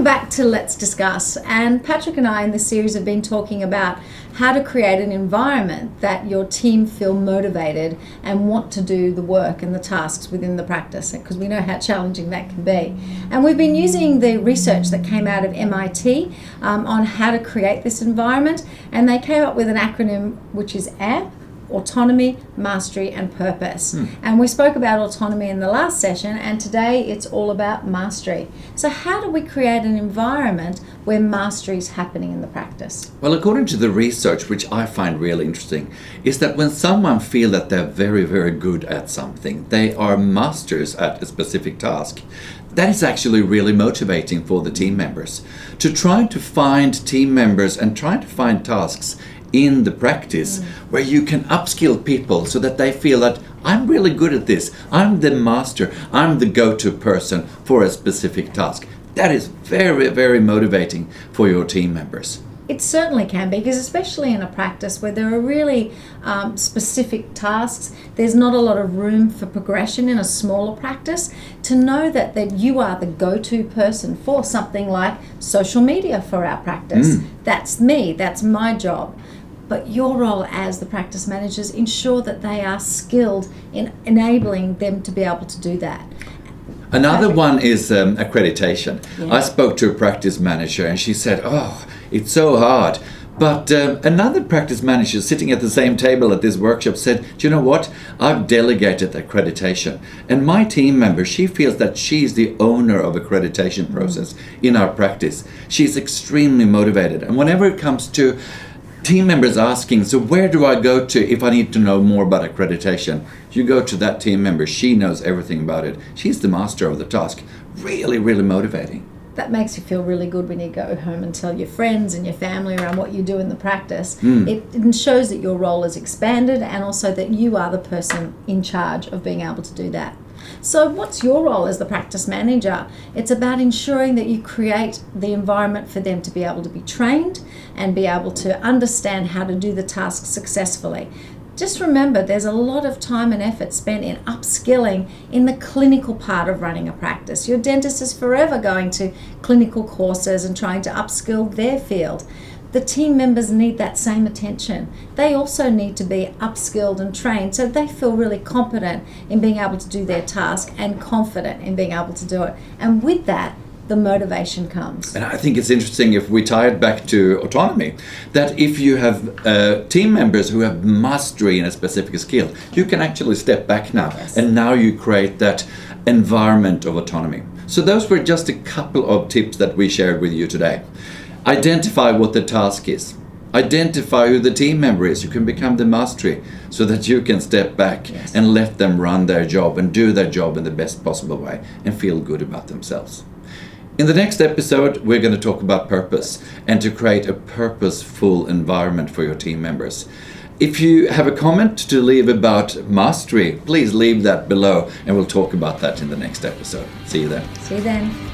Welcome back to Let's Discuss. And Patrick and I in this series have been talking about how to create an environment that your team feel motivated and want to do the work and the tasks within the practice, because we know how challenging that can be. And we've been using the research that came out of MIT on how to create this environment, and they came up with an acronym which is AMP: autonomy, mastery, and purpose. And we spoke about autonomy in the last session, and today it's all about mastery. So how do we create an environment where mastery is happening in the practice? Well, according to the research, which I find really interesting, is that when someone feels that they're very, very good at something, they are masters at a specific task, that is actually really motivating for the team members. To try to find team members and try to find tasks in the practice where you can upskill people so that they feel that I'm really good at this, I'm the master, I'm the go-to person for a specific task. That is very, very motivating for your team members. It certainly can be, because especially in a practice where there are really specific tasks, there's not a lot of room for progression in a smaller practice. To know that you are the go-to person for something like social media for our practice. That's me, that's my job. But your role as the practice managers, ensure that they are skilled in enabling them to be able to do that. Another one is accreditation. Yeah. I spoke to a practice manager and she said, oh, it's so hard. But another practice manager sitting at the same table at this workshop said, do you know what? I've delegated accreditation. And my team member, she feels that she's the owner of accreditation process in our practice. She's extremely motivated. And whenever it comes to team members asking, so where do I go to if I need to know more about accreditation? You go to that team member. She knows everything about it. She's the master of the task. Really, really motivating. That makes you feel really good when you go home and tell your friends and your family around what you do in the practice. It shows that your role is expanded, and also that you are the person in charge of being able to do that. So what's your role as the practice manager? It's about ensuring that you create the environment for them to be able to be trained and be able to understand how to do the task successfully. Just remember, there's a lot of time and effort spent in upskilling in the clinical part of running a practice. Your dentist is forever going to clinical courses and trying to upskill their field. The team members need that same attention. They also need to be upskilled and trained so they feel really competent in being able to do their task and confident in being able to do it. And with that, the motivation comes. And I think it's interesting, if we tie it back to autonomy, that if you have team members who have mastery in a specific skill, you can actually step back now. Yes. And now you create that environment of autonomy. So those were just a couple of tips that we shared with you today. Identify what the task is. Identify who the team member is. You can become the mastery so that you can step back and let them run their job and do their job in the best possible way and feel good about themselves. In the next episode, we're going to talk about purpose and to create a purposeful environment for your team members. If you have a comment to leave about mastery, please leave that below and we'll talk about that in the next episode. See you then. See you then.